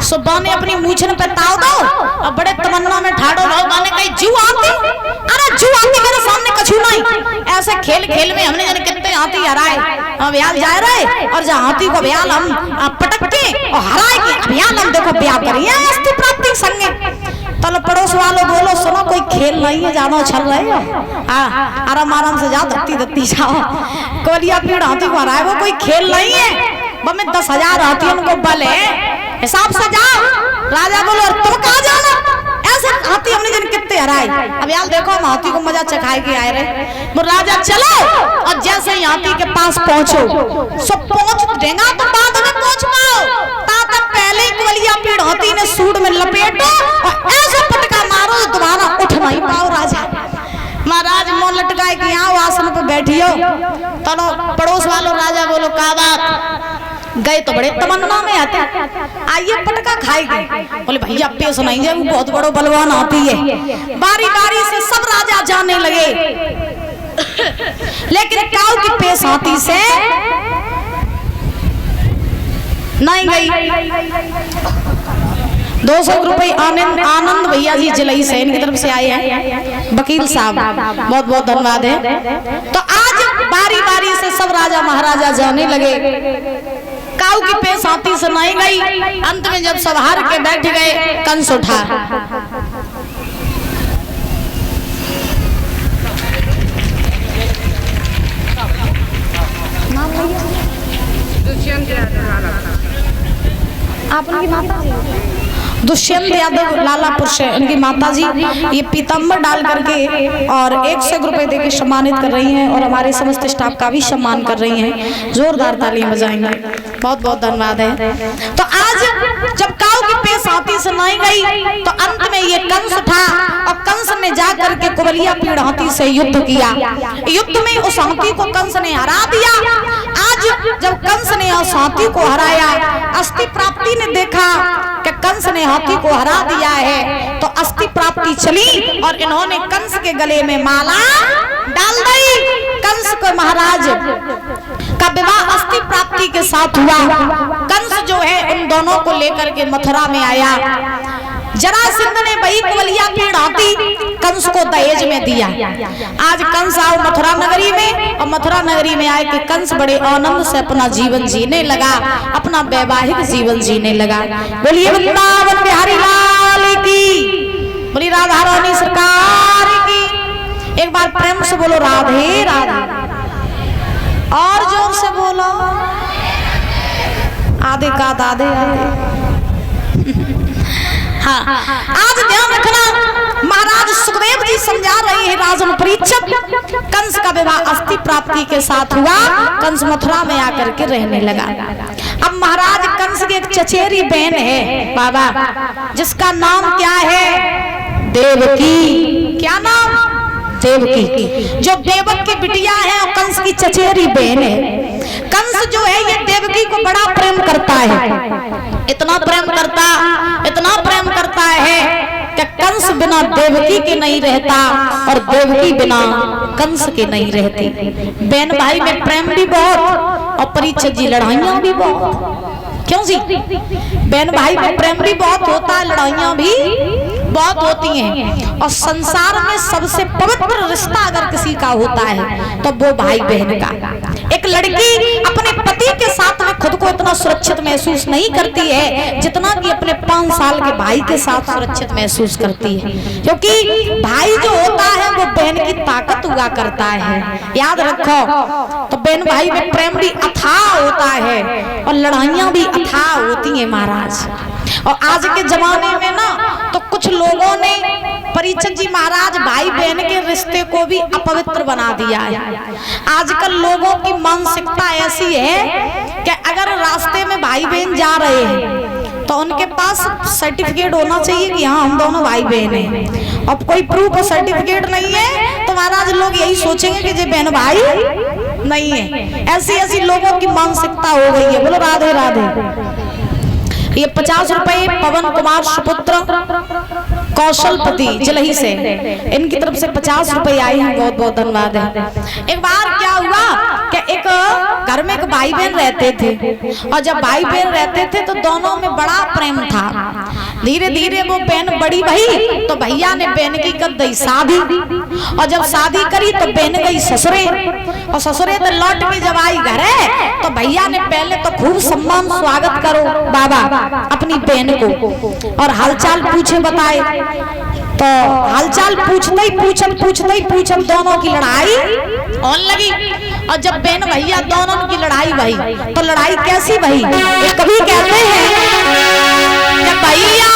सुब्बा ने अपनी मूछन पे ताव दो और बड़े तमन्ना में ठाड़ो रहो गाने कहीं जू आती, अरे जू आती मेरे सामने कछु नहीं। ऐसे खेल खेल में हमने जाने कितने हाथी हराए, हम ब्याह जा रहे और जहाँ हाथी को ब्याह हम पटक के और हराए के अभियान हम देखो ब्याह करिए अस्थि प्राप्ति संगे। तलो पड़ोस वालों बोलो सुनो कोई खेल नहीं है, जानो चल रहे हो आराम आराम से जाओ, धत्ती धत्ती जाओ। कोलिया पीड़ हाथी को हराए वो कोई खेल नहीं है, बमे 10,000 हाथियों को बल है, हिसाब से जाओ। राजा बोलो तुम कहाँ जाना, ऐसे हाथी हमने जन कितने हराए, अब यार देखो हम हाथी को मजा चखाए के आए रहे। वो राजा चलो और जैसे ही हाथी के पास पहुंचो सब पहुंच देगा तो बाद में पहुंच पाओ, ताता पहले ही कोलिया पीड़ हाथी ने सूंड में लपेटो और ऐसे पटका मारो दोबारा उठ नहीं पाओ। राजा महाराज मुंह लटकाए कि आओ आसन पे बैठियो। चलो पड़ोस वालों राजा बोलो का बात, गए तो बड़े तमन्ना में आते, आइए पटका खाएगी। बोले भैया पेश नहीं जाए, वो बहुत बड़ो बलवान हाथी है। बारी बारी से सब राजा जाने लगे, लेकिन काऊ की पेश हाथी से नहीं गई। 200 रुपए आनंद भैया जी जलई से इनकी तरफ से आए हैं, वकील साहब बहुत बहुत धन्यवाद है। तो आज बारी बारी से सब राजा महाराजा जाने लगे, काऊ की पेश हाथी से नहीं गई। अंत में जब सब हार के बैठ गए, कंस उठा। आपकी माता दुष्यंत यादव लालापुर से इनकी माता जी ये पीताम्बर डाल करके और 100 रुपए देके सम्मानित कर रही हैं और हमारे समस्त स्टाफ का भी सम्मान कर रही हैं। जोरदार तालियां बजाएंगे, बहुत बहुत धन्यवाद है। तो आज जब काऊ की पेश हाथी से नहीं गई तो अंत में ये कंस था और कंस ने जा करके कुबलिया पीड़ हाथी से युद्ध किया। युद्ध में उस हाथी को कंस ने हरा दिया। आज जब कंस ने उस हाथी को हराया, अस्थि प्राप्ति ने देखा कि कंस ने हाथी को हरा दिया है तो अस्थि प्राप्ति चली और इन्होंने कंस के गले में माला डाल दी। कंस को महाराज का विवाह अस्थि प्राप्ति के साथ हुआ। कंस जो है उन दोनों को लेकर के मथुरा में आया। जरासंध ने वही कुबलिया पीड़ हाथी कंस को दहेज में दिया। आज कंस आओ मथुरा नगरी में और मथुरा नगरी में आए कि कंस बड़े आनंद से अपना जीवन जीने लगा, अपना वैवाहिक जीवन जीने लगा। बोलिए वृंदावन बिहारी लाल की, बोलिए राधा रानी सरकार की। एक बार प्रेम से बोलो राधे राधे, और जोर से बोलो आधे का दादे आधे। हाँ, आज ध्यान रखना, महाराज सुखदेव जी समझा रहे हैं राजन परीक्षित, कंस का विवाह अस्थि प्राप्ति के साथ हुआ। कंस मथुरा में आकर के रहने लगा। अब महाराज कंस की एक चचेरी बहन है बाबा, जिसका नाम क्या है, देवकी। क्या नाम, देवकी। जो देवक की बिटिया है और कंस की चचेरी बहन है। कंस जो है ये देवकी को बड़ा प्रेम करता है, इतना प्रेम करता है कि कंस बिना देवकी के नहीं रहता और देवकी बिना कंस के नहीं रहती। बहन भाई में प्रेम भी बहुत और परीक्षित जी लड़ाइयां भी बहुत। क्यों जी, बहन भाई में प्रेम भी बहुत होता है, लड़ाइयां भी बहुत होती हैं। और संसार में सबसे पवित्र रिश्ता अगर किसी का होता है तो वो भाई बहन का। एक लड़की अपने पति के साथ में खुद को इतना सुरक्षित महसूस नहीं करती है जितना कि अपने 5 साल के भाई के साथ सुरक्षित महसूस करती है, क्योंकि भाई जो होता है वो बहन की ताकत हुआ करता है। याद रखो, तो बहन भाई में प्रेम भी अथाह होता है और लड़ाइयां भी अथाह होती हैं महाराज। और आज के जमाने में ना तो कुछ लोगों ने परीक्षित जी महाराज भाई बहन के रिश्ते को भी अपवित्र बना दिया है। आजकल लोगों की मानसिकता ऐसी है कि अगर रास्ते में भाई बहन जा रहे हैं तो उनके पास सर्टिफिकेट होना चाहिए कि हाँ हम दोनों भाई बहन हैं। अब कोई प्रूफ सर्टिफिकेट नहीं है तो महाराज लोग यही सोचेंगे कि ये बहन भाई नहीं है। ऐसी ऐसी लोगों की मानसिकता हो गई है। बोलो राधे राधे। ये 50 रुपए पवन कुमार सुपुत्र कौशलपति जलही से, इनकी तरफ से 50 रुपए आए हैं, बहुत बहुत धन्यवाद है। एक बार क्या हुआ कि एक घर में एक भाई बहन रहते थे और जब भाई बहन रहते थे तो दोनों में बड़ा प्रेम था। धीरे धीरे वो बहन बड़ी भई तो भैया ने बहन की कर दी शादी, और जब शादी करी तो बहन गई ससुरे, और ससुरे तो लौट के जब आई घरे तो भैया ने पहले तो खूब सम्मान स्वागत करो बाबा अपनी बहन को, और हालचाल पूछे बताए। तो हालचाल पूछते ही पूछत दोनों की लड़ाई होने लगी। और जब बहन भैया दोनों की लड़ाई भई तो लड़ाई कैसी भई, कभी कहते हैं कि भैया